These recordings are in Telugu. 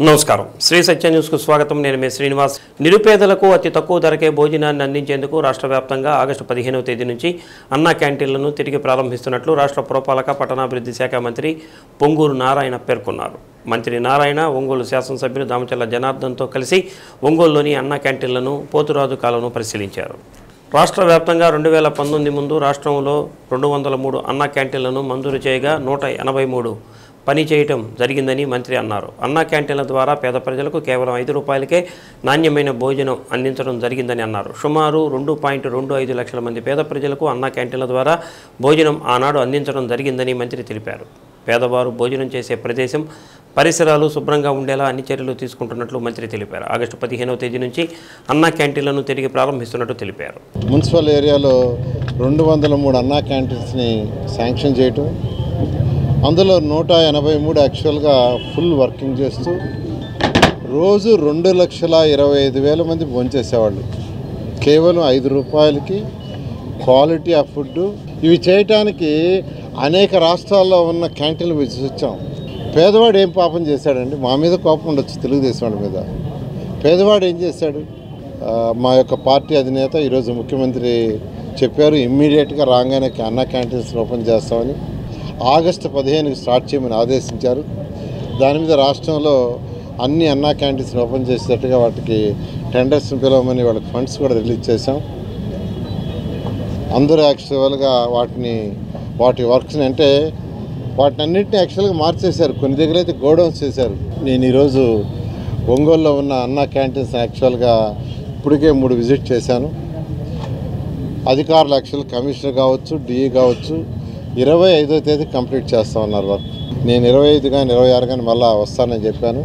నమస్కారం శ్రీ సత్య న్యూస్ కు స్వాగతం నేను మీ శ్రీనివాస్ నిరుపేదలకు అతి తక్కువ ధరకే భోజనాన్ని అందించేందుకు రాష్ట్ర వ్యాప్తంగా ఆగస్టు 15వ తేదీ నుంచి అన్న క్యాంటీన్లను తిరిగి ప్రారంభిస్తున్నట్లు రాష్ట్ర పురపాలక పట్టణాభివృద్ధి శాఖ మంత్రి పొంగూరు నారాయణ పేర్కొన్నారు మంత్రి నారాయణ ఒంగోలు శాసనసభ్యులు దామచర్ల జనార్దన్తో కలిసి ఒంగోలులోని అన్న క్యాంటీన్లను పోతురాజు కాలువను పరిశీలించారు రాష్ట్ర వ్యాప్తంగా 2019 ముందు రాష్ట్రంలో 203 అన్న క్యాంటీన్లను మంజూరు చేయగా 183 పని చేయటం జరిగిందని మంత్రి అన్నారు అన్న క్యాంటీన్ల ద్వారా పేద ప్రజలకు కేవలం 5 రూపాయలకే నాణ్యమైన భోజనం అందించడం జరిగిందని అన్నారు సుమారు 2.25 లక్షల మంది పేద ప్రజలకు అన్న క్యాంటీన్ల ద్వారా భోజనం ఆనాడు అందించడం జరిగిందని మంత్రి తెలిపారు పేదవారు భోజనం చేసే ప్రదేశం పరిసరాలు శుభ్రంగా ఉండేలా అన్ని చర్యలు తీసుకుంటున్నట్లు మంత్రి తెలిపారు ఆగస్టు 15వ తేదీ నుంచి అన్న క్యాంటీన్లను తిరిగి ప్రారంభిస్తున్నట్టు తెలిపారు మున్సిపల్ ఏరియాలో 203 అన్న క్యాంటీన్స్ని శాంక్షన్ చేయటం అందులో 183 యాక్చువల్గా ఫుల్ వర్కింగ్ చేస్తూ రోజు 2,25,000 మంది భోంచేసేవాళ్ళు కేవలం 5 రూపాయలకి క్వాలిటీ ఆఫ్ ఫుడ్ ఇవి చేయటానికి అనేక రాష్ట్రాల్లో ఉన్న క్యాంటీన్లు వచ్చాం పేదవాడు ఏం పాపం చేశాడండి మా మీద కోపం ఉండొచ్చు తెలుగుదేశం వాళ్ళ మీద పేదవాడు ఏం చేశాడు మా యొక్క పార్టీ అధినేత ఈరోజు ముఖ్యమంత్రి చెప్పారు ఇమ్మీడియట్గా రాగానే అన్న క్యాంటీన్స్ ఓపెన్ చేస్తామని ఆగస్టు 15కి స్టార్ట్ చేయమని ఆదేశించారు దాని మీద రాష్ట్రంలో అన్ని అన్నా క్యాంటీన్స్ ఓపెన్ చేసేటట్టుగా వాటికి టెండర్స్ని పిలవమని వాళ్ళకి ఫండ్స్ కూడా రిలీజ్ చేశాం అందరూ యాక్చువల్గా వాటి వర్క్స్ని అంటే వాటిని అన్నింటినీ యాక్చువల్గా మార్చేశారు కొన్ని దగ్గర అయితే గోడౌన్స్ చేశారు నేను ఈరోజు ఒంగోలులో ఉన్న అన్నా క్యాంటీన్స్ యాక్చువల్గా ఇప్పటికే 3 విజిట్ చేశాను అధికారులు యాక్చువల్ కమిషనర్ కావచ్చు డిఈ కావచ్చు 25వ తేదీ కంప్లీట్ చేస్తా ఉన్నారు వర్క్ నేను 25 కానీ 26 కానీ మళ్ళీ వస్తానని చెప్పాను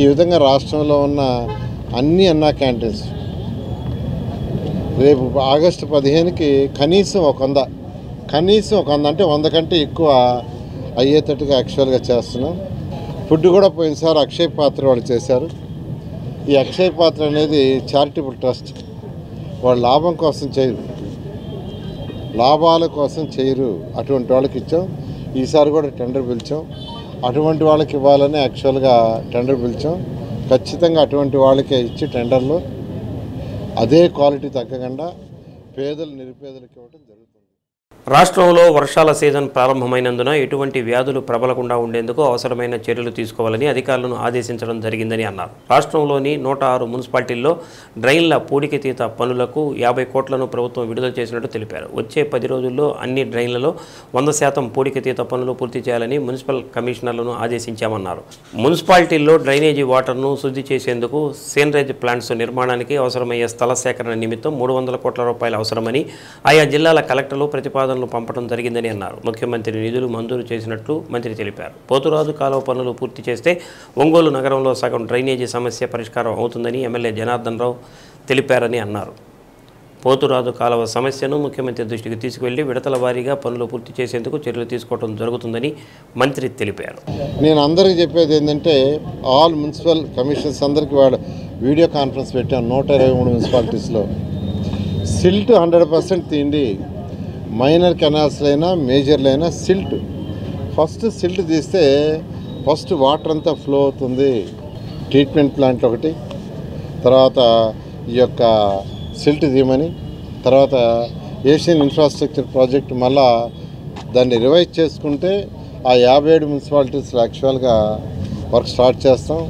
ఈ విధంగా రాష్ట్రంలో ఉన్న అన్ని అన్నా క్యాంటీన్స్ రేపు ఆగస్టు 15కి కనీసం ఒక 100 అంటే 100 కంటే ఎక్కువ అయ్యేటట్టుగా యాక్చువల్గా చేస్తున్నాం ఫుడ్ కూడా పోయినసారి అక్షయ్ పాత్ర వాళ్ళు చేశారు ఈ అక్షయ్ పాత్ర అనేది చారిటబుల్ ట్రస్ట్ వాళ్ళు లాభం కోసం చేయరు లాభాల కోసం చేయరు అటువంటి వాళ్ళకి ఇచ్చాం ఈసారి కూడా టెండర్ పిలిచాం అటువంటి వాళ్ళకి ఇవ్వాలని యాక్చువల్గా టెండర్ పిలిచాం ఖచ్చితంగా అటువంటి వాళ్ళకే ఇచ్చి టెండర్లో అదే క్వాలిటీ తగ్గకుండా పేదలు నిరుపేదలకు ఇవ్వడం జరుగుతుంది రాష్ట్రంలో వర్షాల సీజన్ ప్రారంభమైనందున ఎటువంటి వ్యాధులు ప్రబలకుండా ఉండేందుకు అవసరమైన చర్యలు తీసుకోవాలని అధికారులను ఆదేశించడం జరిగిందని అన్నారు రాష్ట్రంలోని 106 మున్సిపాలిటీల్లో డ్రైన్ల పూడికతీత పనులకు 50 కోట్లను ప్రభుత్వం విడుదల చేసినట్టు తెలిపారు వచ్చే 10 రోజుల్లో అన్ని డ్రైన్లలో 100% పూడికతీత పనులు పూర్తి చేయాలని మున్సిపల్ కమిషనర్లను ఆదేశించామన్నారు మున్సిపాలిటీల్లో డ్రైనేజీ వాటర్ను శుద్ధి చేసేందుకు సేనరేజ్ ప్లాంట్స్ నిర్మాణానికి అవసరమయ్యే స్థల సేకరణ నిమిత్తం 300 కోట్ల రూపాయలు అవసరమని ఆయా జిల్లాల కలెక్టర్లు ప్రతిపాదన పంపడం జరిగిందని అన్నారు ముఖ్యమంత్రి నిధులు మంజూరు చేసినట్లు మంత్రి తెలిపారు పోతురాజు కాలువ పనులు పూర్తి చేస్తే ఒంగోలు నగరంలో సగం డ్రైనేజీ సమస్య పరిష్కారం అవుతుందని ఎమ్మెల్యే జనార్దన్ రావు తెలిపారని అన్నారు పోతురాజు కాలువ సమస్యను ముఖ్యమంత్రి దృష్టికి తీసుకువెళ్లి విడతల వారీగా పనులు పూర్తి చేసేందుకు చర్యలు తీసుకోవడం జరుగుతుందని మంత్రి తెలిపారు నేను అందరికీ చెప్పేది ఏంటంటే ఆల్ మున్సిపల్ కమిషనర్స్ అందరికీ వీడియో కాన్ఫరెన్స్ పెట్టాను 123 మున్సిపాలిటీస్లో సిల్ట్ 100% తీయండి మైనర్ కెనాల్స్లైనా మేజర్లైనా ఫస్ట్ సిల్ట్ తీస్తే ఫస్ట్ వాటర్ అంతా ఫ్లో అవుతుంది ట్రీట్మెంట్ ప్లాంట్ ఒకటి తర్వాత ఈ యొక్క సిల్ట్ తీయమని తర్వాత ఏషియన్ ఇన్ఫ్రాస్ట్రక్చర్ ప్రాజెక్ట్ మళ్ళా దాన్ని రివైజ్ చేసుకుంటే ఆ 57 మున్సిపాలిటీస్లో యాక్చువల్గా వర్క్ స్టార్ట్ చేస్తాం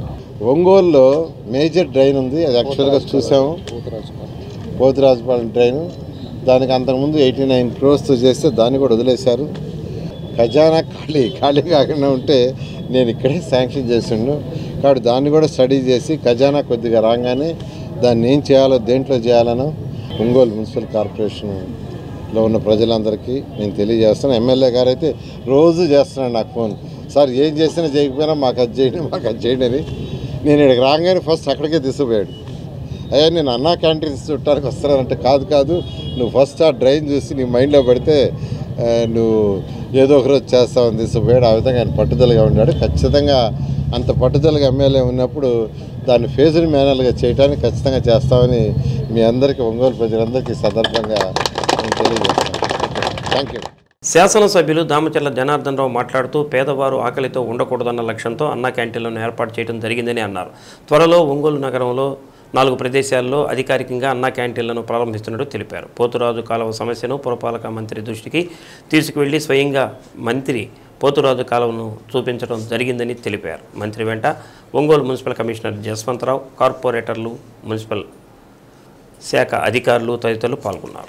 ఒంగోలులో మేజర్ డ్రైన్ ఉంది అది యాక్చువల్గా చూసాము పోతురాజుపాలెం డ్రైన్ దానికి అంతకుముందు 89 క్రోర్స్తో చేస్తే దాన్ని కూడా వదిలేశారు ఖజానా ఖాళీ కాకుండా ఉంటే నేను ఇక్కడే శాంక్షన్ చేసిండు కాబట్టి దాన్ని కూడా స్టడీ చేసి ఖజానా కొద్దిగా రాగానే దాన్ని ఏం చేయాలో దేంట్లో చేయాలనో ఒంగోలు మున్సిపల్ కార్పొరేషన్లో ఉన్న ప్రజలందరికీ నేను తెలియజేస్తాను ఎమ్మెల్యే గారు అయితే రోజు చేస్తున్నాడు నాకు ఫోన్ సార్ ఏం చేసినా చేయకపోయినా మాకు అది చేయండి అని నేను ఇక్కడికి రాగానే ఫస్ట్ అక్కడికే తీసుకుపోయాడు అయ్యా నేను అన్నా క్యాంటీన్స్ చుట్టానికి వస్తానంటే కాదు నువ్వు ఫస్ట్ ఆ డ్రైన్ చూసి నీ మైండ్లో పడితే నువ్వు ఏదో ఒకరోజు చేస్తావని తీసుకుపోయాడు ఆ విధంగా ఆయన పట్టుదలగా ఉన్నాడు ఖచ్చితంగా అంత పట్టుదలగా ఎమ్మెల్యే ఉన్నప్పుడు దాన్ని ఫేజ్డ్ మేనర్గా చేయడానికి ఖచ్చితంగా చేస్తామని మీ అందరికీ ఒంగోలు ప్రజలందరికీ సందర్భంగా నేను తెలియజేస్తాను థ్యాంక్ యూ శాసనసభ్యులు దామచర్ల జనార్దన్ రావు మాట్లాడుతూ పేదవారు ఆకలితో ఉండకూడదన్న లక్ష్యంతో అన్నా క్యాంటీన్లను ఏర్పాటు చేయడం జరిగిందని అన్నారు. త్వరలో ఒంగోలు నగరంలో 4 ప్రదేశాల్లో అధికారికంగా అన్నా క్యాంటీన్లను ప్రారంభిస్తున్నట్టు తెలిపారు. పోతురాజు కాలువ సమస్యను పురపాలక మంత్రి దృష్టికి తీసుకువెళ్లి స్వయంగా మంత్రి పోతురాజు కాలువను చూపించడం జరిగిందని తెలిపారు. మంత్రి వెంట ఒంగోలు మున్సిపల్ కమిషనర్ జస్వంతరావు, కార్పొరేటర్లు, మున్సిపల్ శాఖ అధికారులు తదితరులు పాల్గొన్నారు.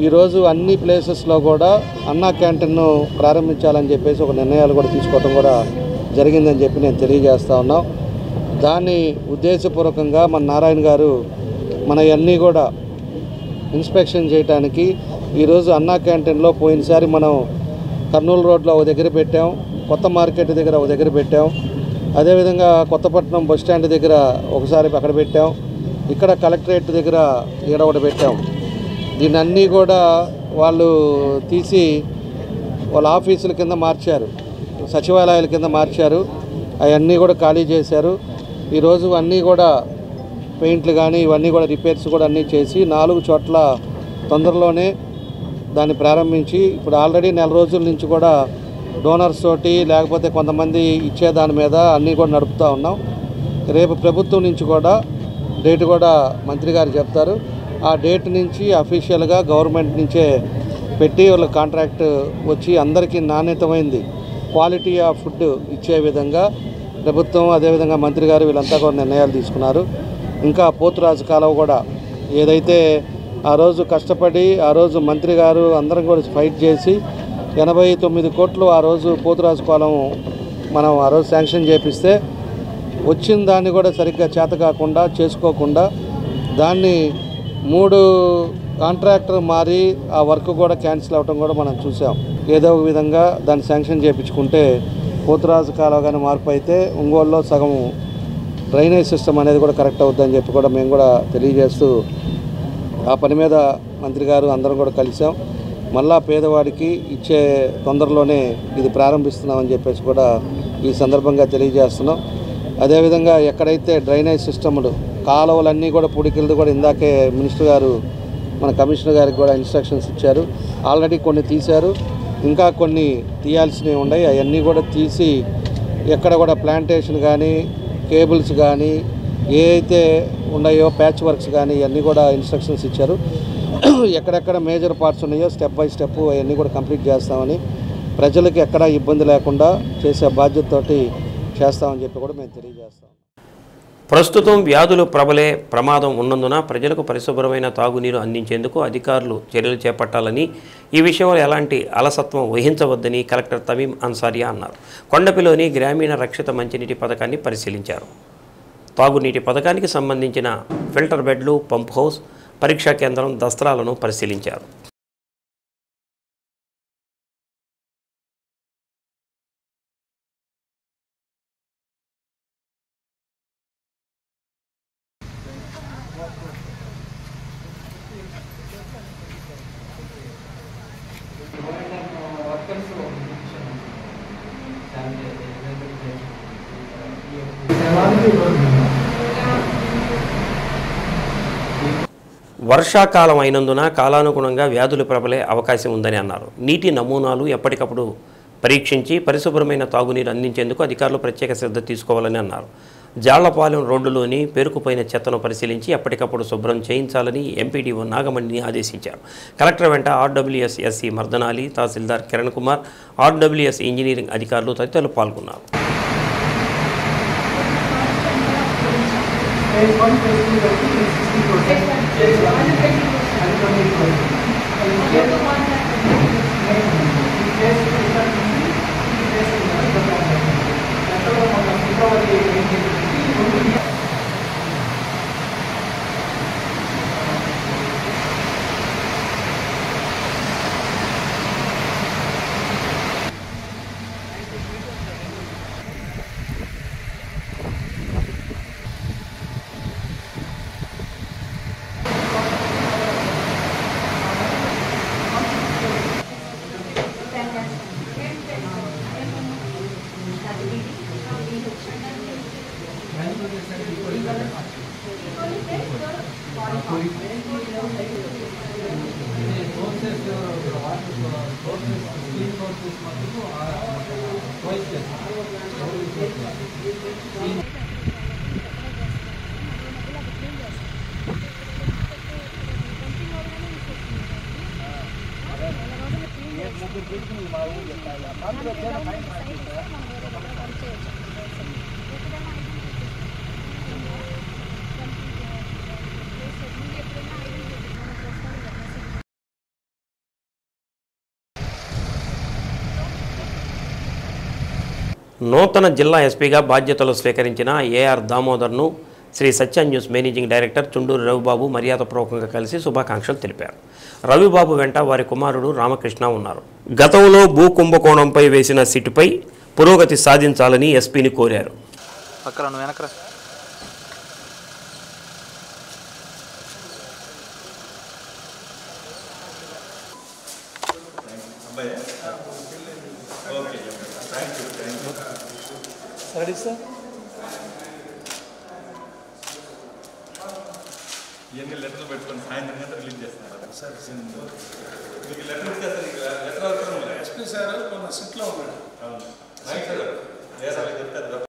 ఈరోజు అన్ని ప్లేసెస్లో కూడా అన్నా క్యాంటీన్ను ప్రారంభించాలని చెప్పేసి ఒక నిర్ణయాలు కూడా తీసుకోవడం కూడా జరిగిందని చెప్పి నేను తెలియజేస్తా ఉన్నాం. దాన్ని ఉద్దేశపూర్వకంగా మన నారాయణ గారు మన అన్నీ కూడా ఇన్స్పెక్షన్ చేయడానికి ఈరోజు అన్నా క్యాంటీన్లో పోయినసారి మనం కర్నూలు రోడ్లో ఒక దగ్గర పెట్టాం, కొత్త మార్కెట్ దగ్గర ఒక దగ్గర పెట్టాం, అదేవిధంగా కొత్తపట్నం బస్ స్టాండ్ దగ్గర ఒకసారి అక్కడ పెట్టాం, ఇక్కడ కలెక్టరేట్ దగ్గర ఇక్కడ ఒకటి పెట్టాం. దీన్ని అన్నీ కూడా వాళ్ళు తీసి వాళ్ళ ఆఫీసుల కింద మార్చారు, సచివాలయాల కింద మార్చారు, అవన్నీ కూడా ఖాళీ చేశారు. ఈరోజు అన్నీ కూడా పెయింట్లు కానీ ఇవన్నీ కూడా రిపేర్స్ కూడా అన్నీ చేసి 4 చోట్ల తొందరలోనే దాన్ని ప్రారంభించి ఇప్పుడు ఆల్రెడీ 4 రోజుల నుంచి కూడా డోనర్స్ తోటి లేకపోతే కొంతమంది ఇచ్చే దాని మీద అన్నీ కూడా నడుపుతూ ఉన్నాం. రేపు ప్రభుత్వం నుంచి కూడా డేట్ కూడా మంత్రి గారు చెప్తారు. ఆ డేట్ నుంచి అఫీషియల్గా గవర్నమెంట్ నుంచే పెట్టి వాళ్ళ కాంట్రాక్ట్ వచ్చి అందరికీ నాణ్యతమైంది క్వాలిటీ ఆఫ్ ఫుడ్ ఇచ్చే విధంగా ప్రభుత్వం అదేవిధంగా మంత్రి గారు వీళ్ళంతా కూడా నిర్ణయాలు తీసుకున్నారు. ఇంకా పోతురాజు కాలువ కూడా ఏదైతే ఆ రోజు కష్టపడి ఆ రోజు మంత్రి గారు అందరం కూడా ఫైట్ చేసి 89 కోట్లు ఆ రోజు పోతురాజు కాలువ మనం ఆ రోజు శాంక్షన్ చేపిస్తే వచ్చిన దాన్ని కూడా సరిగ్గా చేత కాకుండా చేసుకోకుండా దాన్ని 3 కాంట్రాక్టర్ మారి ఆ వర్క్ కూడా క్యాన్సిల్ అవ్వడం కూడా మనం చూసాం. ఏదో ఒక విధంగా దాన్ని శాంక్షన్ చేయించుకుంటే పోతురాజు కాలువ కానీ మార్పు అయితే ఒంగోలులో సగం డ్రైనేజ్ సిస్టమ్ అనేది కూడా కరెక్ట్ అవుతుందని చెప్పి కూడా మేము కూడా తెలియజేస్తూ ఆ పని మీద మంత్రి గారు అందరం కూడా కలిసాం. మళ్ళా పేదవాడికి ఇచ్చే తొందరలోనే ఇది ప్రారంభిస్తున్నామని చెప్పేసి కూడా ఈ సందర్భంగా తెలియజేస్తున్నాం. అదేవిధంగా ఎక్కడైతే డ్రైనేజ్ సిస్టమ్లు కాలువలన్నీ కూడా పూడికిలది కూడా ఇందాకే మినిస్టర్ గారు మన కమిషనర్ గారికి కూడా ఇన్స్ట్రక్షన్స్ ఇచ్చారు. ఆల్రెడీ కొన్ని తీశారు, ఇంకా కొన్ని తీయాల్సినవి ఉన్నాయి. అవన్నీ కూడా తీసి ఎక్కడ కూడా ప్లాంటేషన్ కానీ కేబుల్స్ కానీ ఏ అయితే ఉన్నాయో ప్యాచ్ వర్క్స్ కానీ ఇవన్నీ కూడా ఇన్స్ట్రక్షన్స్ ఇచ్చారు. ఎక్కడెక్కడ మేజర్ పార్ట్స్ ఉన్నాయో స్టెప్ బై స్టెప్ అవన్నీ కూడా కంప్లీట్ చేస్తామని, ప్రజలకు ఎక్కడా ఇబ్బంది లేకుండా చేసే బాధ్యతతోటి చేస్తామని చెప్పి కూడా మేము తెలియజేస్తాం. ప్రస్తుతం వ్యాధులు ప్రబలే ప్రమాదం ఉన్నందున ప్రజలకు పరిశుభ్రమైన తాగునీరు అందించేందుకు అధికారులు చర్యలు చేపట్టాలని, ఈ విషయంలో ఎలాంటి అలసత్వం వహించవద్దని కలెక్టర్ తమీం అన్సారియా అన్నారు. కొండపిలోని గ్రామీణ రక్షిత మంచినీటి పథకాన్ని పరిశీలించారు. తాగునీటి పథకానికి సంబంధించిన ఫిల్టర్ బెడ్లు, పంప్ హౌస్, పరీక్షా కేంద్రం, దస్త్రాలను పరిశీలించారు. వర్షాకాలం అయినందున కాలానుగుణంగా వ్యాధులు ప్రబలే అవకాశం ఉందని అన్నారు. నీటి నమూనాలు ఎప్పటికప్పుడు పరీక్షించి పరిశుభ్రమైన తాగునీరు అందించేందుకు అధికారులు ప్రత్యేక శ్రద్ధ తీసుకోవాలని అన్నారు. జాళ్లపాలెం రోడ్డులోని పేరుకుపోయిన చెత్తను పరిశీలించి ఎప్పటికప్పుడు శుభ్రం చేయించాలని ఎంపీడీఓ నాగమణిని ఆదేశించారు. కలెక్టర్ వెంట RWS SC Mardanali, tahsildar Kiran Kumar, RWS engineering అధికారులు తదితరులు పాల్గొన్నారు. నూతన జిల్లా ఎస్పీగా బాధ్యతలు స్వీకరించిన ఏఆర్ దామోదర్ను Sri Satya news managing director Chunduru Ravibabu మర్యాదపూర్వకంగా కలిసి శుభాకాంక్షలు తెలిపారు. రవిబాబు వెంట వారి కుమారుడు రామకృష్ణ ఉన్నారు. గతంలో భూ కుంభకోణంపై వేసిన సిట్టుపై పురోగతి సాధించాలని ఎస్పీని కోరారు. రెడీ సార్ ఇవన్నీ లెటర్లు పెట్టుకొని సాయంత్రం గంట రిలీజ్ చేస్తున్నారు సార్. మీకు లెటర్ ఇచ్చేస్తారు. లెటర్ అవసరం ఎస్పీ సార్ మన సిట్లో ఉన్నాడు. చెప్తారు.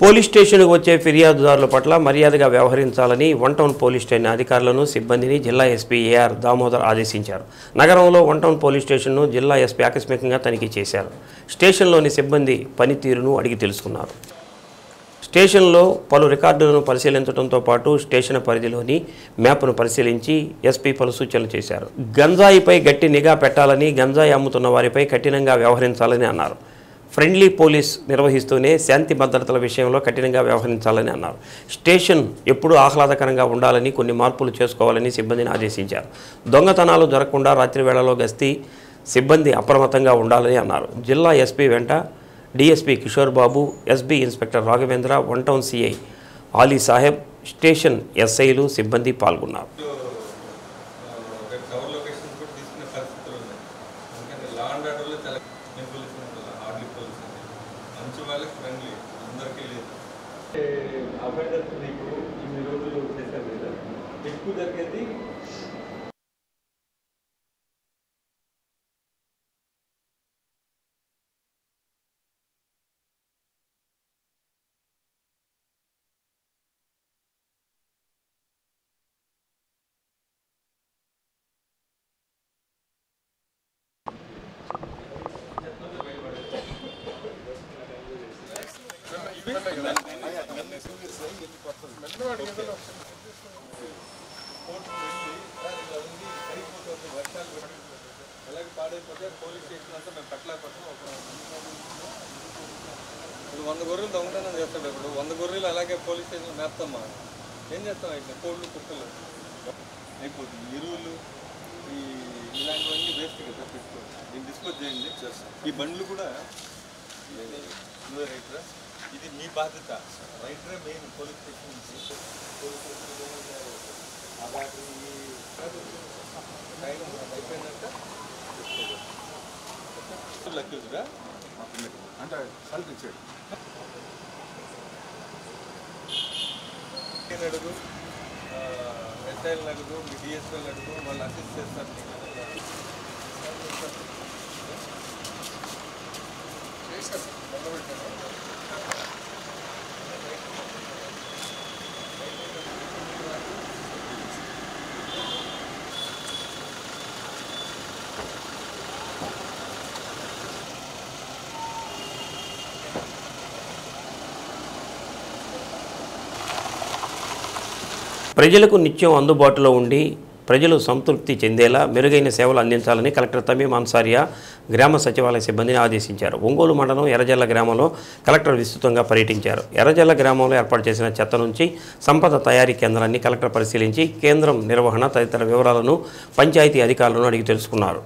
పోలీస్ స్టేషన్కు వచ్చే ఫిర్యాదుదారుల పట్ల మర్యాదగా వ్యవహరించాలని వన్ టౌన్ పోలీస్ స్టేషన్ అధికారులను సిబ్బందిని జిల్లా ఎస్పీ ఏఆర్ దామోదర్ ఆదేశించారు. నగరంలో వన్ టౌన్ పోలీస్ స్టేషన్ను జిల్లా ఎస్పీ ఆకస్మికంగా తనిఖీ చేశారు. స్టేషన్లోని సిబ్బంది పనితీరును అడిగి తెలుసుకున్నారు. స్టేషన్లో పలు రికార్డులను పరిశీలించడంతో పాటు స్టేషన్ పరిధిలోని మ్యాప్ను పరిశీలించి ఎస్పీ పలు సూచనలు చేశారు. గంజాయిపై గట్టి నిఘా పెట్టాలని, గంజాయి అమ్ముతున్న వారిపై కఠినంగా వ్యవహరించాలని అన్నారు. ఫ్రెండ్లీ పోలీస్ నిర్వహిస్తూనే శాంతి భద్రతల విషయంలో కఠినంగా వ్యవహరించాలని అన్నారు. స్టేషన్ ఎప్పుడూ ఆహ్లాదకరంగా ఉండాలని, కొన్ని మార్పులు చేసుకోవాలని సిబ్బందిని ఆదేశించారు. దొంగతనాలు జరగకుండా రాత్రి వేళలో గస్తీ సిబ్బంది అప్రమత్తంగా ఉండాలని అన్నారు. జిల్లా ఎస్పీ వెంట DSP Kishore Babu, SB inspector Raghavendra, one town CI Ali Saheb, station ఎస్ఐలు, సిబ్బంది పాల్గొన్నారు. ఎక్కువ జరిగేది అలాగే పాడైపోతే పోలీస్ స్టేషన్ అంతా మేము పెట్టలేకపోతాం. ఇప్పుడు 100 గొర్రెలు దొంగతనం చేస్తాడు. ఇప్పుడు 100 గొర్రెలు అలాగే పోలీస్ స్టేషన్లో మేపుతామా? ఏం చేస్తాం? అయితే కోళ్ళు, కుక్కలు అయిపోతుంది. ఎరువులు ఇలాంటివన్నీ వేస్ట్ కదా పెట్టుకోండి. దీన్ని డిస్పోజ్ చేయండి. ఈ బండ్లు కూడా రైటరా, ఇది మీ బాధ్యత. రైటరే మెయిన్ పోలీస్ స్టేషన్ నుంచి. పోలీస్ స్టేషన్ ఆ బ్యాటరీ టైం అయిపోయిందంట లక్ష్యురా అంటే సల్ట్ ఇచ్చాడు. నేను అడుగు, ఎస్ఐలు అడుగు, మీ డిఎస్పీలు అడుగు, వాళ్ళు అసిస్ట్ చేస్తారు. ప్రజలకు నిత్యం అందుబాటులో ఉండి ప్రజలు సంతృప్తి చెందేలా మెరుగైన సేవలు అందించాలని కలెక్టర్ తమీం అన్సారియా గ్రామ సచివాలయ సిబ్బందిని ఆదేశించారు. ఒంగోలు మండలం ఎర్రజల్ల గ్రామంలో కలెక్టర్ విస్తృతంగా పర్యటించారు. ఎర్రజల్ల గ్రామంలో ఏర్పాటు చేసిన చెత్త నుంచి సంపద తయారీ కేంద్రాన్ని కలెక్టర్ పరిశీలించి కేంద్రం నిర్వహణ తదితర వివరాలను పంచాయతీ అధికారులను అడిగి తెలుసుకున్నారు.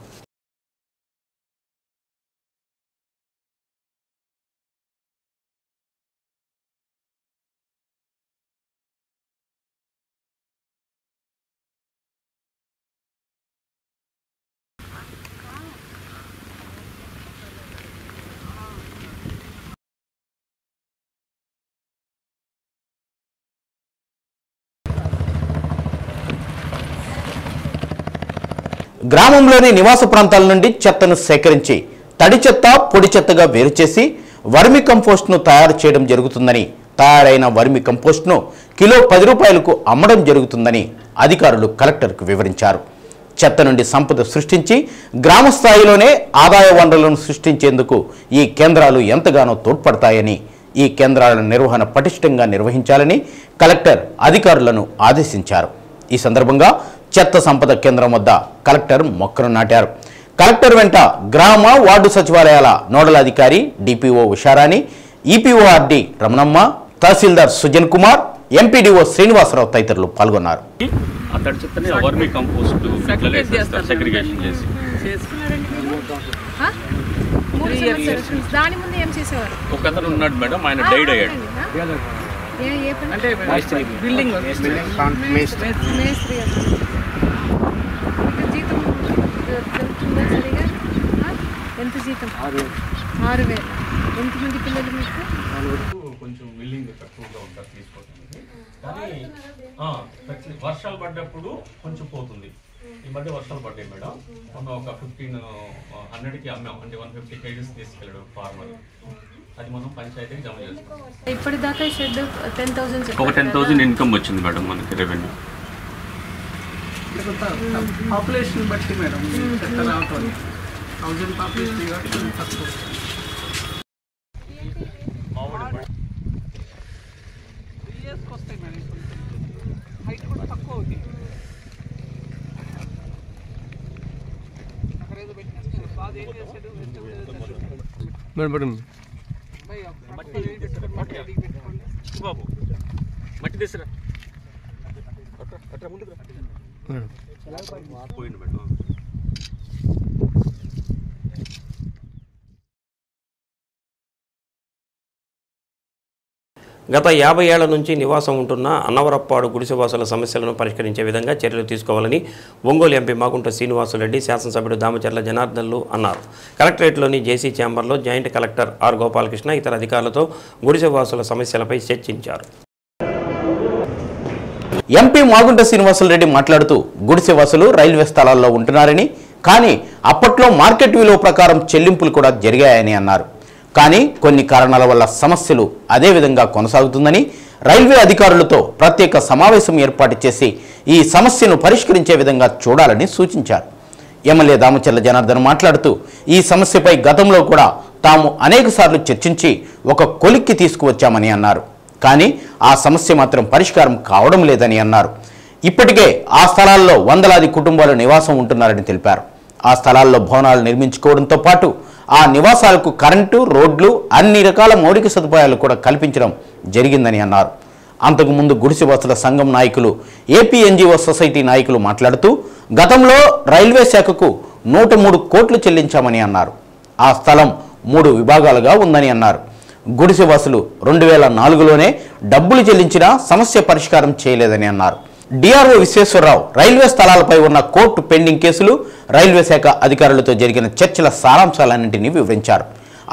గ్రామంలోని నివాస ప్రాంతాల నుండి చెత్తను సేకరించి తడి చెత్త పొడి చెత్తగా వేరు చేసి వర్మి కంపోస్ట్ను తయారు చేయడం జరుగుతుందని, తయారైన వర్మి కంపోస్ట్ను కిలో 10 రూపాయలకు అమ్మడం జరుగుతుందని అధికారులు కలెక్టర్కు వివరించారు. చెత్త నుండి సంపద సృష్టించి గ్రామ స్థాయిలోనే ఆదాయ వనరులను సృష్టించేందుకు ఈ కేంద్రాలు ఎంతగానో తోడ్పడతాయని, ఈ కేంద్రాల నిర్వహణ పటిష్టంగా నిర్వహించాలని కలెక్టర్ అధికారులను ఆదేశించారు. ఈ సందర్భంగా చెత్త సంపద కేంద్రం వద్ద కలెక్టర్ మొక్కను నాటారు. కలెక్టర్ వెంట గ్రామ వార్డు సచివాలయాల నోడల్ అధికారి డిపిఓ ఉషారాణి, ఈపీఓఆర్డి రమణమ్మ, తహసీల్దార్ సుజన్ కుమార్, ఎంపీడీఓ శ్రీనివాసరావు తదితరులు పాల్గొన్నారు. అతడి చెత్తని వర్మి కంపోస్ట్ సెగ్రిగేషన్ చేసి ఒక అతను ఉన్నాడు మేడం, ఆయన డైడ్ అయ్యాడు. ఎంత జీతం? 6,000. ఎంతమంది పిల్లలు మీకు? కొంచెం బిల్డింగ్ తక్కువగా ఉంటారు తీసుకోవడానికి, కానీ వర్షాలు పడ్డప్పుడు కొంచెం పోతుంది. ఈ మధ్య వర్షాలు పడ్డాయి మేడం, మొన్న ఒక 1,500కి అమ్మాం, అంటే 150 kgs తీసుకెళ్ళాడు ఫార్మర్. అది మనం పంచాయతీకి జమ చేస్తాం. ఇప్పటిదాకా షెడ్ 10,000 ఒక 10,000 ఇన్కమ్ వచ్చింది మేడం మనకి రెవెన్యూ. పాపులేషన్ బట్టి మేడం రావటం 1000 పాపులేషన్ తక్కువ. వస్తాయి మేడం, హైట్ కూడా తక్కువ అవుతుంది. అక్కడ ఏదో పెట్టిన బాగా ఏం చేశాడు మేడం బాబు మట్టి తీసురా పోయింది మేడం. గత 50 ఏళ్ల నుంచి నివాసం ఉంటున్న అన్నవరప్పాడు గుడిసెవాసుల సమస్యలను పరిష్కరించే విధంగా చర్యలు తీసుకోవాలని ఒంగోలు ఎంపీ మాగుంట శ్రీనివాసులరెడ్డి, శాసనసభ్యుడు దామచర్ల జనార్దన్లు అన్నారు. కలెక్టరేట్లోని జేసీ ఛాంబర్లో జాయింట్ కలెక్టర్ ఆర్ గోపాలకృష్ణ ఇతర అధికారులతో గుడిసెవాసుల సమస్యలపై చర్చించారు. ఎంపీ మాగుంట శ్రీనివాసులరెడ్డి మాట్లాడుతూ గుడిసెవాసులు రైల్వే స్థలాల్లో ఉంటున్నారని, కానీ అప్పట్లో మార్కెట్ విలువ ప్రకారం చెల్లింపులు కూడా జరిగాయని అన్నారు. కానీ కొన్ని కారణాల వల్ల సమస్యలు అదే విధంగా కొనసాగుతుందని, రైల్వే అధికారులతో ప్రత్యేక సమావేశం ఏర్పాటు చేసి ఈ సమస్యను పరిష్కరించే విధంగా చూడాలని సూచించారు. ఎమ్మెల్యే దామచర్ల జనార్దన్ మాట్లాడుతూ ఈ సమస్యపై గతంలో కూడా తాము అనేకసార్లు చర్చించి ఒక కొలిక్కి తీసుకువచ్చామని అన్నారు. కానీ ఆ సమస్య మాత్రం పరిష్కారం కావడం లేదని అన్నారు. ఇప్పటికే ఆ స్థలాల్లో వందలాది కుటుంబాలు నివాసం ఉంటున్నారని తెలిపారు. ఆ స్థలాల్లో భవనాలు నిర్మించుకోవడంతో పాటు ఆ నివాసాలకు కరెంటు, రోడ్లు, అన్ని రకాల మౌలిక సదుపాయాలు కూడా కల్పించడం జరిగిందని అన్నారు. అంతకుముందు గుడిసెవాసుల సంఘం నాయకులు, ఏపీ ఎన్జిఓ సొసైటీ నాయకులు మాట్లాడుతూ గతంలో రైల్వే శాఖకు 103 కోట్లు చెల్లించామని అన్నారు. ఆ స్థలం 3 విభాగాలుగా ఉందని అన్నారు. గుడిసెవాసులు 2004లోనే డబ్బులు చెల్లించినా సమస్య పరిష్కారం చేయలేదని అన్నారు. డిఆర్ఓ విశ్వేశ్వరరావు రైల్వే స్థలాలపై ఉన్న కోర్టు పెండింగ్ కేసులు, రైల్వే శాఖ అధికారులతో జరిగిన చర్చల సారాంశాలన్నింటినీ వివరించారు.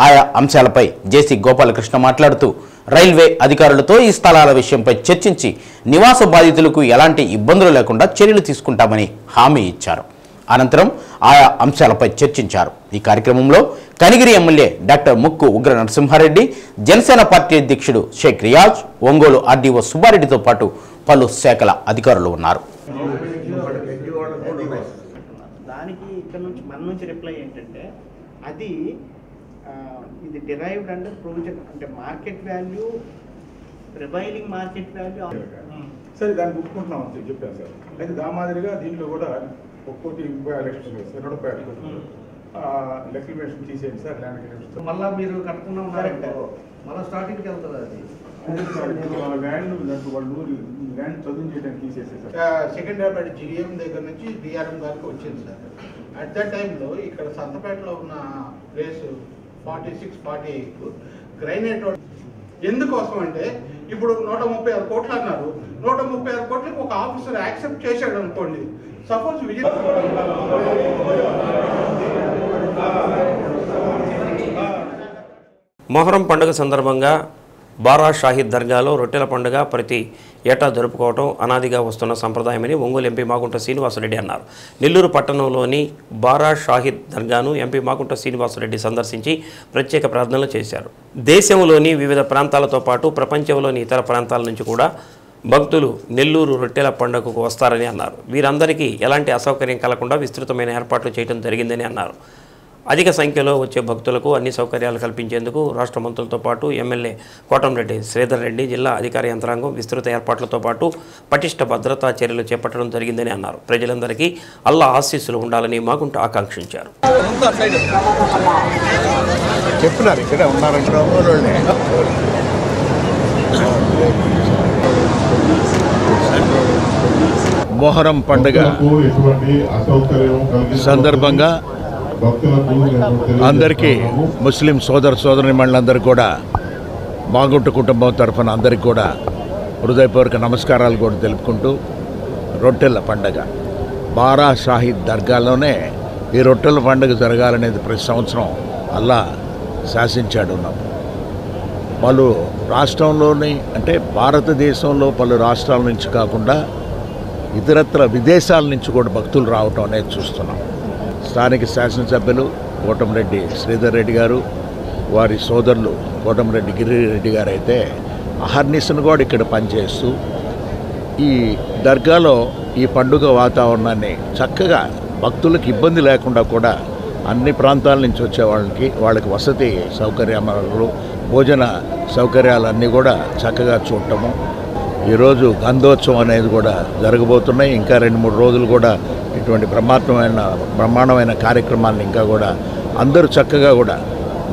ఆయా అంశాలపై జేసీ గోపాలకృష్ణ మాట్లాడుతూ రైల్వే అధికారులతో ఈ స్థలాల విషయంపై చర్చించి నివాస బాధితులకు ఎలాంటి ఇబ్బందులు లేకుండా చర్యలు తీసుకుంటామని హామీ ఇచ్చారు. అనంతరం ఆయా అంశాలపై చర్చించారు. ఈ కార్యక్రమంలో కనిగిరి ఎమ్మెల్యే డాక్టర్ ముక్కు ఉగ్ర నరసింహారెడ్డి, జనసేన పార్టీ అధ్యక్షుడు షేక్ రియాజ్, ఒంగోలు ఆర్డీఓ సుబ్బారెడ్డితో పాటు పలు శాఖల అధికారులు ఉన్నారు. దానికి ఇక్కడ నుంచి మన నుంచి రిప్లై ఏంటంటే అది ఇది డిరైవ్డ్ అండ్ ప్రొవిజన్ అంటే market value, prevailing market value సరే దాన్ని ఒప్పుకుంటున్నాం అని చెప్పాను సార్. అయితే దా మాదిరిగా దీంట్లో కూడా ఒక్కోటి 30 లక్షలు 2 లెక్కిమేషన్ తీసేయండి సార్. ల్యాండ్ మళ్ళీ మీరు కట్టుకున్నాం మళ్ళీ స్టార్టింగ్కి వెళ్తుంది అది. వాళ్ళ ల్యాండ్ వాళ్ళు ల్యాండ్ చదువు చేయడానికి తీసేసారు సార్. సెకండ్రాబాద్ జిఎం దగ్గర నుంచి డిఆర్ఎం గారికి వచ్చింది సార్. అట్ ద టైంలో ఇక్కడ సంతపేటలో ఉన్న ప్లేస్ 46-48 గ్రైనేట్ రోడ్ ఎందుకోసం అంటే ఇప్పుడు 136 కోట్లు అన్నారు. 136 కోట్లకి ఒక ఆఫీసర్ యాక్సెప్ట్ చేశాడు అనుకోండి. సపోజ్ మొహరం పండుగ సందర్భంగా బారా షాహిద్ దర్గాలో రొట్టెల పండుగ ప్రతి ఏటా జరుపుకోవడం అనాదిగా వస్తున్న సంప్రదాయమని ఒంగోలు ఎంపీ మాగుంట శ్రీనివాసరెడ్డి అన్నారు. నెల్లూరు పట్టణంలోని బారా షాహిద్ దర్గాను ఎంపీ మాగుంట శ్రీనివాసరెడ్డి సందర్శించి ప్రత్యేక ప్రార్థనలు చేశారు. దేశంలోని వివిధ ప్రాంతాలతో పాటు ప్రపంచంలోని ఇతర ప్రాంతాల నుంచి కూడా భక్తులు నెల్లూరు రొట్టెల పండుగకు వస్తారని అన్నారు. వీరందరికీ ఎలాంటి అసౌకర్యం కలగకుండా విస్తృతమైన ఏర్పాట్లు చేయడం జరిగిందని అన్నారు. అధిక సంఖ్యలో వచ్చే భక్తులకు అన్ని సౌకర్యాలు కల్పించేందుకు రాష్ట్ర మంత్రులతో పాటు ఎమ్మెల్యే కోటంరెడ్డి శ్రీధర్ రెడ్డి, జిల్లా అధికార యంత్రాంగం విస్తృత ఏర్పాట్లతో పాటు పటిష్ట భద్రతా చర్యలు చేపట్టడం జరిగిందని అన్నారు. ప్రజలందరికీ అల్లా ఆశీస్సులు ఉండాలని మాగుంట ఆకాంక్షించారు. చెప్తున్నారు ఇక్కడ ఉన్నారంటే మొహరం పండుగ సందర్భంగా అందరికీ ముస్లిం సోదరిమణులందరికీ కూడా మాగుంట కుటుంబం తరఫున అందరికీ కూడా హృదయపూర్వక నమస్కారాలు కూడా తెలుపుకుంటూ రొట్టెల పండుగ బారా షాహిద్ దర్గాలోనే ఈ రొట్టెల పండుగ జరగాలనేది ప్రతి సంవత్సరం అల్లా శాసించాడు. పలు రాష్ట్రంలోని అంటే భారతదేశంలో పలు రాష్ట్రాల నుంచి కాకుండా ఇతరత్ర విదేశాల నుంచి కూడా భక్తులు రావటం అనేది చూస్తున్నాం. స్థానిక శాసనసభ్యులు కోటంరెడ్డి శ్రీధర్ రెడ్డి గారు, వారి సోదరులు కోటంరెడ్డి గిరిరెడ్డి గారు అయితే అహర్నిశను కూడా ఇక్కడ పనిచేస్తూ ఈ దర్గాలో ఈ పండుగ వాతావరణాన్ని చక్కగా భక్తులకు ఇబ్బంది లేకుండా కూడా అన్ని ప్రాంతాల నుంచి వచ్చే వాళ్ళకి వసతి సౌకర్యాలు, భోజన సౌకర్యాలన్నీ కూడా చక్కగా చూడటము. ఈరోజు గంధోత్సవం అనేది కూడా జరగబోతున్నాయి. ఇంకా 2-3 రోజులు కూడా ఇటువంటి బ్రహ్మాండమైన కార్యక్రమాలను ఇంకా కూడా అందరూ చక్కగా కూడా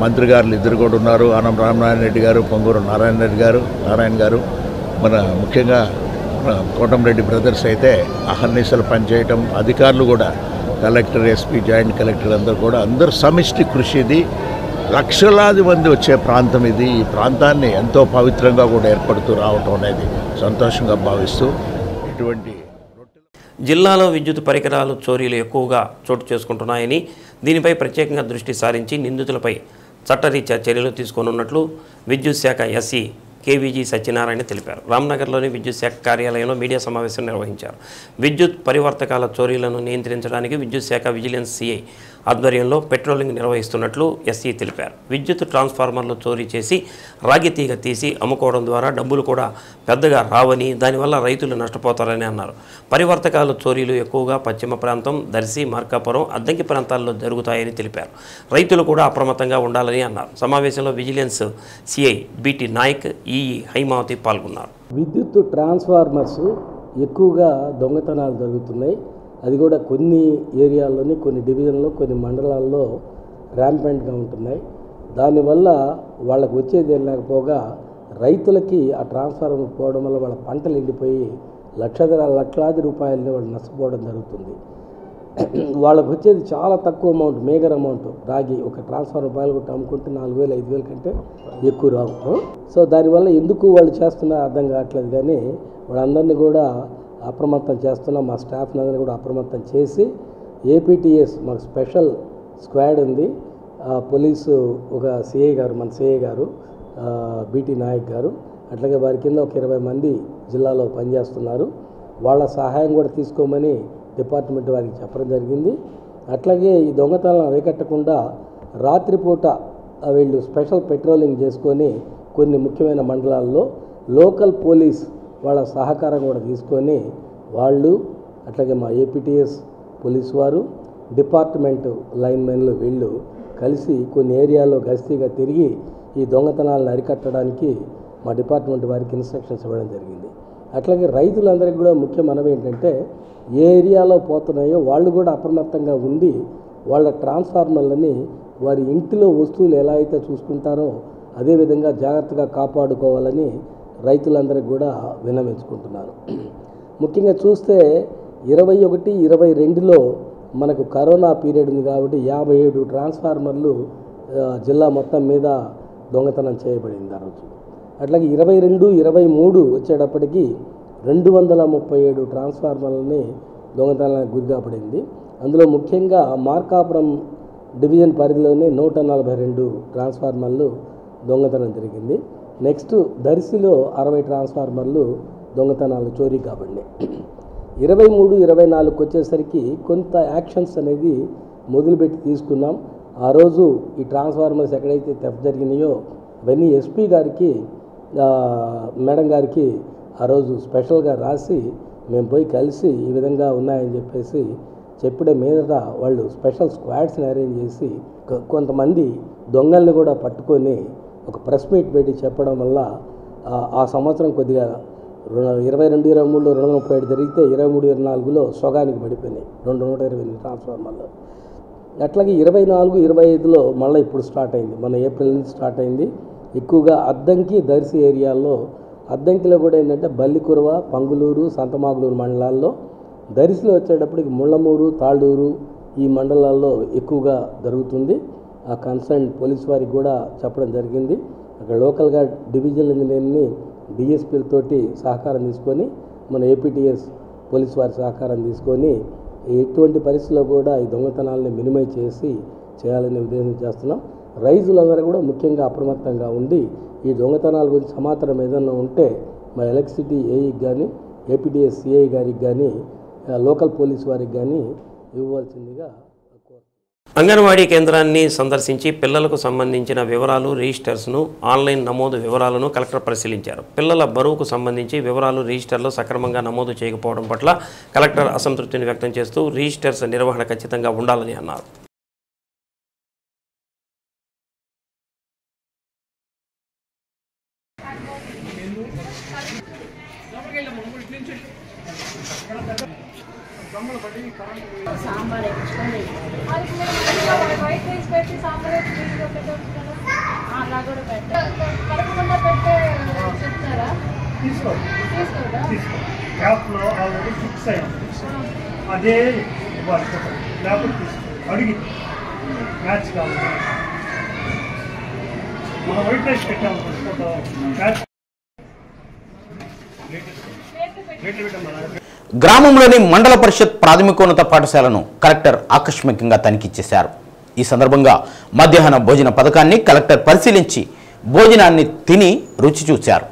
మంత్రి గారులు ఇద్దరు కూడా ఉన్నారు. ఆనం రామనారాయణ రెడ్డి గారు, పొంగూరు నారాయణ గారు, మన ముఖ్యంగా కోటంరెడ్డి బ్రదర్స్ అయితే అహర్నిశలు పనిచేయటం, అధికారులు కూడా కలెక్టర్, ఎస్పీ, జాయింట్ కలెక్టర్ అందరూ సమిష్టి కృషి. ఇది లక్షలాది మంది వచ్చే ప్రాంతం ఇది. ఈ ప్రాంతాన్ని ఎంతో పవిత్రంగా కూడా ఏర్పడుతూ రావటం అనేది సంతోషంగా భావిస్తూ ఇటువంటి జిల్లాలో విద్యుత్ పరికరాలు చోరీలు ఎక్కువగా చోటు చేసుకుంటున్నాయని, దీనిపై ప్రత్యేకంగా దృష్టి సారించి నిందితులపై చట్టరీత్యా చర్యలు తీసుకోనున్నట్లు విద్యుత్ శాఖ ఎస్సీ కేవీజీ సత్యనారాయణ తెలిపారు. రామ్నగర్లోని విద్యుత్ శాఖ కార్యాలయంలో మీడియా సమావేశం నిర్వహించారు. విద్యుత్ పరివర్తకాల చోరీలను నియంత్రించడానికి విద్యుత్ శాఖ విజిలెన్స్ సిఐ ఆధ్వర్యంలో పెట్రోలింగ్ నిర్వహిస్తున్నట్లు ఎస్సీ తెలిపారు. విద్యుత్ ట్రాన్స్ఫార్మర్లు చోరీ చేసి రాగి తీగ తీసి అమ్ముకోవడం ద్వారా డబ్బులు కూడా పెద్దగా రావని, దానివల్ల రైతులు నష్టపోతారని అన్నారు. పరివర్తకాల చోరీలు ఎక్కువగా పశ్చిమ ప్రాంతం, దర్శి, మార్కాపురం, అద్దంకి ప్రాంతాల్లో జరుగుతాయని తెలిపారు. రైతులు కూడా అప్రమత్తంగా ఉండాలని అన్నారు. సమావేశంలో vigilance CI బిటి Naik, EE Haimavathi పాల్గొన్నారు. విద్యుత్ ట్రాన్స్ఫార్మర్స్ ఎక్కువగా దొంగతనాలు జరుగుతున్నాయి. అది కూడా కొన్ని ఏరియాల్లోని, కొన్ని డివిజన్లో, కొన్ని మండలాల్లో ర్యాంపెంట్గా ఉంటున్నాయి. దానివల్ల వాళ్ళకు వచ్చేది లేకపోగా రైతులకి ఆ ట్రాన్స్ఫార్మర్ పోవడం వల్ల వాళ్ళ పంటలు ఎండిపోయి లక్షలాది రూపాయలని వాళ్ళు నష్టపోవడం జరుగుతుంది. వాళ్ళకు వచ్చేది చాలా తక్కువ అమౌంట్, మేజర్ అమౌంట్. రాగి ఒక ట్రాన్స్ఫార్మర్ రూపాయలు కొట్టి అమ్ముకుంటే 4,000-5,000 కంటే ఎక్కువ రావు. సో దానివల్ల ఎందుకు వాళ్ళు చేస్తున్నారో అర్థం కావట్లేదు. కానీ వాళ్ళందరినీ కూడా అప్రమత్తం చేస్తున్నాం. మా స్టాఫ్ని అందరినీ కూడా అప్రమత్తం చేసి ఏపీటీఎస్ మాకు స్పెషల్ స్క్వాడ్ ఉంది. పోలీసు ఒక సిఐ గారు, మన సిఐ గారు బిటి నాయక్ గారు, అట్లాగే వారి కింద ఒక 20 మంది జిల్లాలో పనిచేస్తున్నారు. వాళ్ళ సహాయం కూడా తీసుకోమని డిపార్ట్మెంట్ వారికి చెప్పడం జరిగింది. అట్లాగే ఈ దొంగతనాలను అరికట్టకుండా రాత్రిపూట వీళ్ళు స్పెషల్ పెట్రోలింగ్ చేసుకొని కొన్ని ముఖ్యమైన మండలాల్లో లోకల్ పోలీస్ వాళ్ళ సహకారం కూడా తీసుకొని వాళ్ళు, అట్లాగే మా ఏపీటీఎస్ పోలీసు వారు, డిపార్ట్మెంట్ లైన్మెన్లు వీళ్ళు కలిసి కొన్ని ఏరియాల్లో గస్తీగా తిరిగి ఈ దొంగతనాలను అరికట్టడానికి మా డిపార్ట్మెంట్ వారికి ఇన్స్ట్రక్షన్స్ ఇవ్వడం జరిగింది. అట్లాగే రైతులందరికీ కూడా ముఖ్య మనవి ఏంటంటే, ఏ ఏరియాలో పోతున్నాయో వాళ్ళు కూడా అప్రమత్తంగా ఉండి వాళ్ళ ట్రాన్స్ఫార్మర్లని వారి ఇంటిలో వస్తువులు ఎలా అయితే చూసుకుంటారో అదేవిధంగా జాగ్రత్తగా కాపాడుకోవాలని రైతులందరికీ కూడా విన్నవించుకుంటున్నాను. ముఖ్యంగా చూస్తే 21-22లో మనకు కరోనా పీరియడ్ ఉంది కాబట్టి 57 ట్రాన్స్ఫార్మర్లు జిల్లా మొత్తం మీద దొంగతనం చేయబడింది ఆ రోజు. అట్లాగే 22-23 వచ్చేటప్పటికి 237 ట్రాన్స్ఫార్మర్లని దొంగతనానికి గురిగా పడింది. అందులో ముఖ్యంగా మార్కాపురం డివిజన్ పరిధిలోనే 142 ట్రాన్స్ఫార్మర్లు దొంగతనం జరిగింది. నెక్స్ట్ దర్శిలో 60 ట్రాన్స్ఫార్మర్లు దొంగతనాలు చోరీ కాబడినాయి. 23, 24కి వచ్చేసరికి కొంత యాక్షన్స్ అనేది మొదలుపెట్టి తీసుకున్నాం. ఆ రోజు ఈ ట్రాన్స్ఫార్మర్స్ ఎక్కడైతే థెఫ్ట్ జరిగినాయో అవన్నీ ఎస్పీ గారికి మేడం గారికి ఆ రోజు స్పెషల్గా రాసి మేము పోయి కలిసి ఈ విధంగా ఉన్నాయని చెప్పేసి చెప్పడం మీదట వాళ్ళు స్పెషల్ స్క్వాడ్స్ని అరేంజ్ చేసి కొంతమంది దొంగల్ని కూడా పట్టుకొని ఒక ప్రెస్ మీట్ పెట్టి చెప్పడం వల్ల ఆ సంవత్సరం కొద్దిగా 22, 23లో 237 జరిగితే 23, 24లో సొగానికి పడిపోయినాయి 228 ట్రాన్స్ఫార్మర్లు. అట్లాగే 24, 25లో మళ్ళీ ఇప్పుడు స్టార్ట్ అయింది, మన ఏప్రిల్ నుంచి స్టార్ట్ అయింది. ఎక్కువగా అద్దంకి, దర్శి ఏరియాల్లో, అద్దంకిలో కూడా ఏంటంటే బల్లికురవ, పంగులూరు, సంతమాగులూరు మండలాల్లో, దర్శిలో వచ్చేటప్పటికి ముళ్ళమూరు, తాళ్ళూరు ఈ మండలాల్లో ఎక్కువగా జరుగుతుంది. ఆ కన్సర్న్ పోలీస్ వారికి కూడా చెప్పడం జరిగింది. అక్కడ లోకల్గా డివిజనల్ ఇంజనీర్ని డిఎస్పీలతోటి సహకారం తీసుకొని మన ఏపీటీఎస్ పోలీస్ వారి సహకారం తీసుకొని ఎటువంటి పరిస్థితుల్లో కూడా ఈ దొంగతనాలని మినిమైజ్ చేసి చేయాలనే ఉద్దేశం చేస్తున్నాం. రైతులందరూ కూడా ముఖ్యంగా అప్రమత్తంగా ఉండి ఈ దొంగతనాల గురించి సమాచారం ఏదైనా ఉంటే మా ఎలక్ట్రిసిటీ ఏఈకి కానీ, ఏపీటీఎస్ సిఐ గారికి కానీ, లోకల్ పోలీస్ వారికి కానీ ఇవ్వవలసిందిగా. అంగన్వాడీ కేంద్రాన్ని సందర్శించి పిల్లలకు సంబంధించిన వివరాలు, రిజిస్టర్స్ను, ఆన్లైన్ నమోదు వివరాలను కలెక్టర్ పరిశీలించారు. పిల్లల బరువుకు సంబంధించి వివరాలు రిజిస్టర్లో సక్రమంగా నమోదు చేయకపోవడం పట్ల కలెక్టర్ అసంతృప్తిని వ్యక్తం చేస్తూ రిజిస్టర్స్ నిర్వహణ ఖచ్చితంగా ఉండాలని అన్నారు. సాంబార్ వైట్ రైస్ పెట్టి సాంబార్ అలా కూడా పెట్టకుండా పెట్టే చెప్తారా? తీసుకోదా? యాప్లో ఆల్రెడీ ఫిక్స్ అయ్యాం, అదే ఇవ్వాలి. లేకపోతే తీసుకో అడిగి మ్యాచ్ కావాలి. మనం వైట్ రైస్ పెట్టాము ఫోటో మ్యాచ్. గ్రామంలోని మండల పరిషత్ ప్రాథమికోన్నత పాఠశాలను కలెక్టర్ ఆకస్మికంగా తనిఖీ చేశారు. ఈ సందర్భంగా మధ్యాహ్న భోజన పథకాన్ని కలెక్టర్ పరిశీలించి భోజనాన్ని తిని రుచి చూశారు.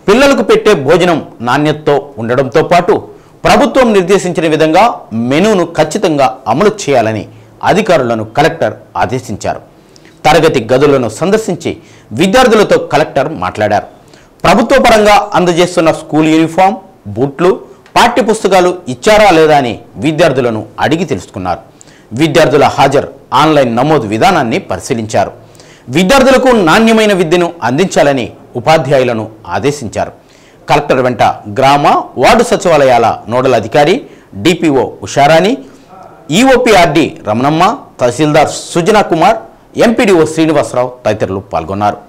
పిల్లలకు పెట్టే భోజనం నాణ్యతతో ఉండడంతో పాటు ప్రభుత్వం నిర్దేశించిన విధంగా మెనూను ఖచ్చితంగా అమలు చేయాలని అధికారులను కలెక్టర్ ఆదేశించారు. తరగతి గదులను సందర్శించి విద్యార్థులతో కలెక్టర్ మాట్లాడారు. ప్రభుత్వ పరంగా అందజేస్తున్న స్కూల్ యూనిఫామ్, బూట్లు, పాఠ్యపుస్తకాలు ఇచ్చారా లేదా అని విద్యార్థులను అడిగి తెలుసుకున్నారు. విద్యార్థుల హాజరు, ఆన్లైన్ నమోదు విధానాన్ని పరిశీలించారు. విద్యార్థులకు నాణ్యమైన విద్యను అందించాలని ఉపాధ్యాయులను ఆదేశించారు. కలెక్టర్ వెంట గ్రామ, వార్డు సచివాలయాల నోడల్ అధికారి డిపిఓ ఉషారాణి, ఈఓపీఆర్డి రమణమ్మ, తహసీల్దార్ సుజనా కుమార్, ఎంపీడీఓ శ్రీనివాసరావు తదితరులు పాల్గొన్నారు.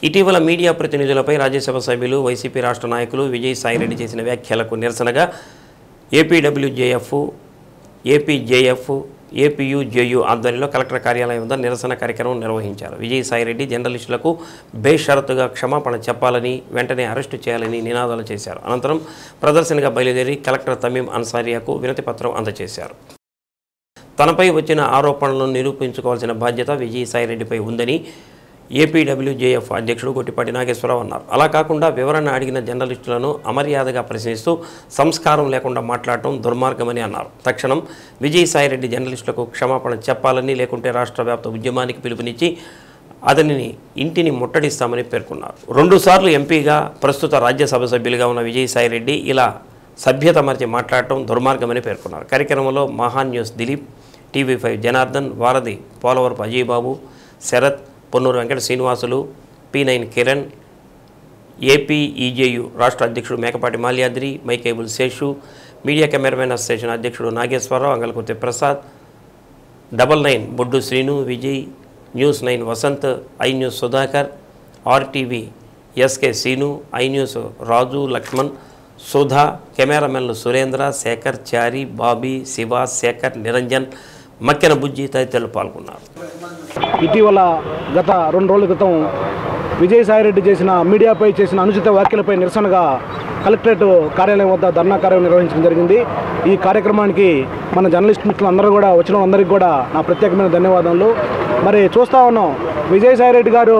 ఇటీవల మీడియా ప్రతినిధులపై రాజ్యసభ సభ్యులు, వైసీపీ రాష్ట్ర నాయకులు విజయసాయిరెడ్డి చేసిన వ్యాఖ్యలకు నిరసనగా ఏపీడబ్ల్యూజేఎఫ్, ఏపీజేఎఫ్, ఏపీయూజేయూ ఆధ్వర్యంలో కలెక్టర్ కార్యాలయం వద్ద నిరసన కార్యక్రమం నిర్వహించారు. విజయసాయిరెడ్డి జర్నలిస్టులకు బేషరతుగా క్షమాపణ చెప్పాలని, వెంటనే అరెస్టు చేయాలని నినాదాలు చేశారు. అనంతరం ప్రదర్శనగా బయలుదేరి కలెక్టర్ తమీం అన్సారియాకు వినతి పత్రం అందజేశారు. తనపై వచ్చిన ఆరోపణలను నిరూపించుకోవాల్సిన బాధ్యత విజయసాయిరెడ్డిపై ఉందని ఏపీడబ్ల్యూజేఎఫ్ అధ్యక్షుడు గొట్టిపాటి నాగేశ్వరరావు అన్నారు. అలా కాకుండా వివరణ అడిగిన జర్నలిస్టులను అమర్యాదగా ప్రశ్నిస్తూ సంస్కారం లేకుండా మాట్లాడటం దుర్మార్గమని అన్నారు. తక్షణం విజయసాయిరెడ్డి జర్నలిస్టులకు క్షమాపణ చెప్పాలని, లేకుంటే రాష్ట్ర వ్యాప్త ఉద్యమానికి పిలుపునిచ్చి అతనిని ఇంటిని ముట్టడిస్తామని పేర్కొన్నారు. 2 సార్లు ఎంపీగా, ప్రస్తుత రాజ్యసభ సభ్యులుగా ఉన్న విజయసాయిరెడ్డి ఇలా సభ్యత మరిచి మాట్లాడటం దుర్మార్గమని పేర్కొన్నారు. కార్యక్రమంలో మహాన్ న్యూస్ దిలీప్, టీవీ5 జనార్దన్, వారధి పోలవరపు అజయ్ బాబు, శరత్, పొన్నూరు వెంకట శ్రీనివాసులు, P9 కిరణ్, ఏపీఈజేయూ రాష్ట్ర అధ్యక్షుడు మేకపాటి మాల్యాద్రి, మైకేబుల్ శేషు, మీడియా కెమెరామెన్ అసోసియేషన్ అధ్యక్షుడు Nageswararao, Angalakurthi Prasad, 99 Boddu Srinu, Vijay, news nine Vasanth, i news Sudhakar, RTV SK Seenu, i news Raju, Laxman, Sudha, కెమెరామెన్లు సురేంద్ర, శేఖర్, చారి, బాబీ, శివ, శేఖర్, నిరంజన్, మక్కెన బుజ్జి తదితరులు పాల్గొన్నారు. ఇటీవల గత 2 రోజుల క్రితం విజయసాయిరెడ్డి చేసిన మీడియాపై చేసిన అనుచిత వ్యాఖ్యలపై నిరసనగా కలెక్టరేట్ కార్యాలయం వద్ద ధర్నా కార్యక్రమం నిర్వహించడం జరిగింది. ఈ కార్యక్రమానికి మన జర్నలిస్ట్ మిత్రులు అందరూ కూడా వచ్చిన అందరికీ కూడా నా ప్రత్యేకమైన ధన్యవాదాలు. మరి చూస్తూ ఉన్నాం, విజయసాయిరెడ్డి గారు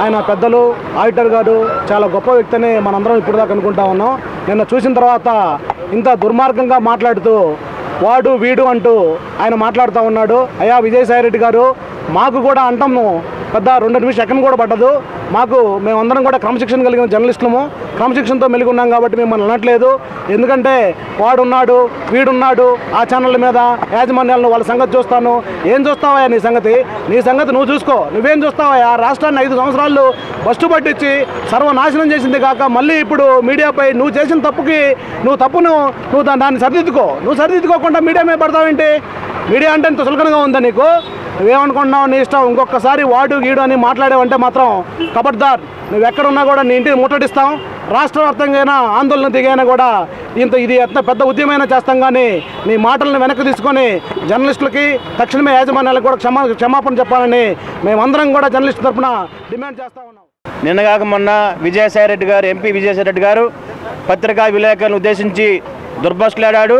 ఆయన పెద్దలు, ఆడిటర్ గారు చాలా గొప్ప వ్యక్తి అని మనందరం ఇప్పుడు దాకా అనుకుంటా ఉన్నాం. నిన్న చూసిన తర్వాత ఇంత దుర్మార్గంగా మాట్లాడుతూ వాడు వీడు అంటూ ఆయన మాట్లాడుతూ ఉన్నాడు. అయ్యా విజయసాయిరెడ్డి గారు, మాకు కూడా అంటాము పెద్ద 2 నిమిషం సెకండ్ కూడా పట్టదు. మేమందరం కూడా క్రమశిక్షణ కలిగిన జర్నలిస్టులము, క్రమశిక్షణతో మెలిగి ఉన్నాం కాబట్టి మేము అనట్లేదు. ఎందుకంటే వాడున్నాడు, వీడున్నాడు, ఆ ఛానళ్ళ మీద యాజమాన్యాలను వాళ్ళ సంగతి చూస్తాను. ఏం చూస్తావా నీ సంగతి నువ్వు చూసుకో. నువ్వేం చూస్తావా? రాష్ట్రాన్ని 5 సంవత్సరాలు బస్టు పట్టించి సర్వనాశనం చేసింది కాక మళ్ళీ ఇప్పుడు మీడియాపై నువ్వు చేసిన తప్పుకి నువ్వు దాన్ని సరిదిద్దుకోకుండా మీడియా మీద పడతావేంటి? మీడియా అంటే ఇంత సులకనగా ఉందా నీకు? నువ్వేమనుకుంటున్నావు? నీ ఇష్టం. ఇంకొకసారి వాడు గీడు అని మాట్లాడేవంటే మాత్రం కబడ్దార్, నువ్వు ఎక్కడున్నా కూడా నీ ఇంటిని ముట్టడిస్తాం. రాష్ట్ర వ్యాప్తంగా ఆందోళన దిగైనా కూడా ఇది ఎంత పెద్ద ఉద్యమైనా చేస్తాం. కానీ నీ మాటలను వెనక్కి తీసుకొని జర్నలిస్టులకి తక్షణమే యాజమాన్యాలకు కూడా క్షమాపణ చెప్పాలని మేమందరం కూడా జర్నలిస్టు తరఫున డిమాండ్ చేస్తా ఉన్నాం. నిన్నగాక మొన్న విజయసాయిరెడ్డి గారు, ఎంపీ విజయసాయిరెడ్డి గారు పత్రికా విలేకరులను ఉద్దేశించి దుర్భాషలాడాడు.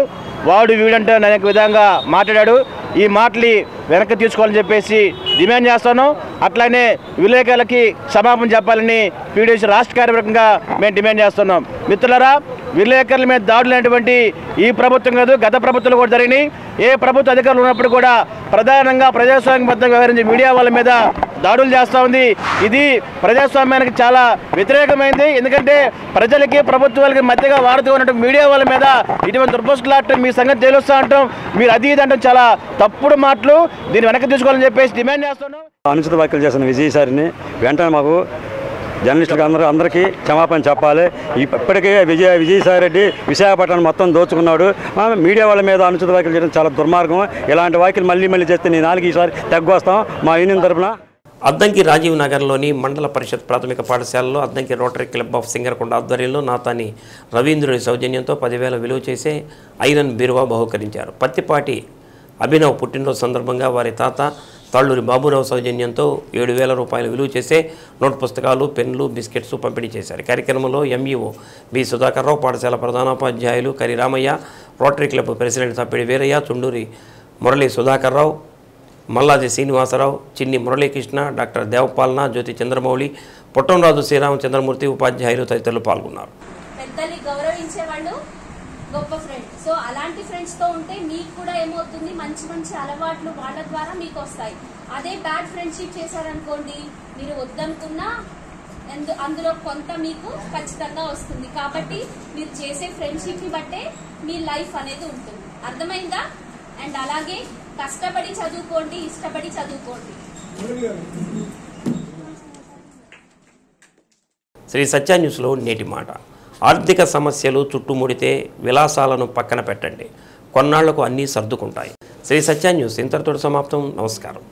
వాడు వీడంటే అనేక విధంగా మాట్లాడాడు. ఈ మాటలు వెనక్కి తీసుకోవాలని చెప్పేసి డిమాండ్ చేస్తాను. అట్లానే విలేకరులకి క్షమాపణ చెప్పాలని పీడీసీ రాష్ట్ర కార్యవర్గంగా మేము డిమాండ్ చేస్తున్నాం. మిత్రులారా, విలేకరుల మీద దాడులు అనేటువంటి ఈ ప్రభుత్వం కాదు, గత ప్రభుత్వాలు కూడా జరిగినాయి. ఏ ప్రభుత్వ అధికారులు ఉన్నప్పుడు కూడా ప్రధానంగా ప్రజాస్వామ్యబద్ధంగా వ్యవహరించే మీడియా వాళ్ళ మీద దాడులు చేస్తూ ఉంది. ఇది ప్రజాస్వామ్యానికి చాలా వ్యతిరేకమైంది. ఎందుకంటే ప్రజలకి ప్రభుత్వాలకి మధ్యగా వాడుతూ ఉన్నట్టు మీడియా వాళ్ళ మీద ఇటువంటి దుర్భాషలాడటం, మీ సంగతి తెలుస్తూ అంటాం, మీరు అది ఇది అంటే చాలా తప్పుడు మాటలు. దీన్ని వెనక్కి తీసుకోవాలని చెప్పేసి డిమాండ్ చేస్తున్నాం. అనుచిత వ్యాఖ్యలు చేసిన విజయసాయిని వెంటనే మాకు జర్నలిస్టులకు అందరికీ క్షమాపణ చెప్పాలి. ఇప్పటికే విజయసాయిరెడ్డి విశాఖపట్నం మొత్తం దోచుకున్నాడు. మీడియా వాళ్ళ మీద అనుచిత వ్యాఖ్యలు చేయడం చాలా దుర్మార్గం. ఇలాంటి వ్యాఖ్యలు మళ్ళీ చేస్తే నీ 4 ఈసారి తగ్గొస్తాం మా యూనియన్ తరఫున. అద్దంకి రాజీవ్ నగర్లోని మండల పరిషత్ ప్రాథమిక పాఠశాలలో Addanki rotary club of Singarakonda ఆధ్వర్యంలో నాతాని రవీంద్రుడి సౌజన్యంతో 10,000 విలువ చేసే ఐరన్ బీరువా బహుకరించారు. పత్తిపాటి అభినవ్ పుట్టినరోజు సందర్భంగా వారి తాత తాళ్ళూరి బాబురావు సౌజన్యంతో 7,000 రూపాయలు విలువ చేసే నోట్ పుస్తకాలు, పెన్నులు, బిస్కెట్స్ పంపిణీ చేశారు. కార్యక్రమంలో ఎంఈఓ బి సుధాకర్రావు, పాఠశాల ప్రధానోపాధ్యాయులు Kari Ramaiah, rotary club president Tappidi Veeraiah, Chunduri Murali Sudhakarrao, Malladi Srinivasarao, Chinni Muralikrishna, doctor Devapalana, Jyothi Chandramouli, Pottamraju Sriramachandramurthy ఉపాధ్యాయులు తదితరులు పాల్గొన్నారు. పెద్దల్ని గౌరవించేవాళ్ళు గొప్ప ఫ్రెండ్. సో అలాంటి ఫ్రెండ్స్ తో ఉంటే మీకు కూడా ఏమవుతుంది, మంచి మంచి అలవాట్లు వాళ్ళ ద్వారా మీకు వస్తాయి. అదే బ్యాడ్ ఫ్రెండ్షిప్ చేశారనుకోండి, మీరు వద్దనుకున్నా అందులో కొంత మీకు ఖచ్చితంగా వస్తుంది. కాబట్టి మీరు చేసే ఫ్రెండ్షిప్ ని బట్టే మీ లైఫ్ అనేది ఉంటుంది. అర్థమైందా? అండ్ అలాగే కష్టపడి చదువుకోండి, ఇష్టపడి చదువుకోండి. శ్రీ సత్య న్యూస్లో నేటి మాట. ఆర్థిక సమస్యలు చుట్టుముడితే విలాసాలను పక్కన పెట్టండి, కొన్నాళ్లకు అన్నీ సర్దుకుంటాయి. శ్రీ సత్య న్యూస్ ఇంతటితో సమాప్తం. నమస్కారం.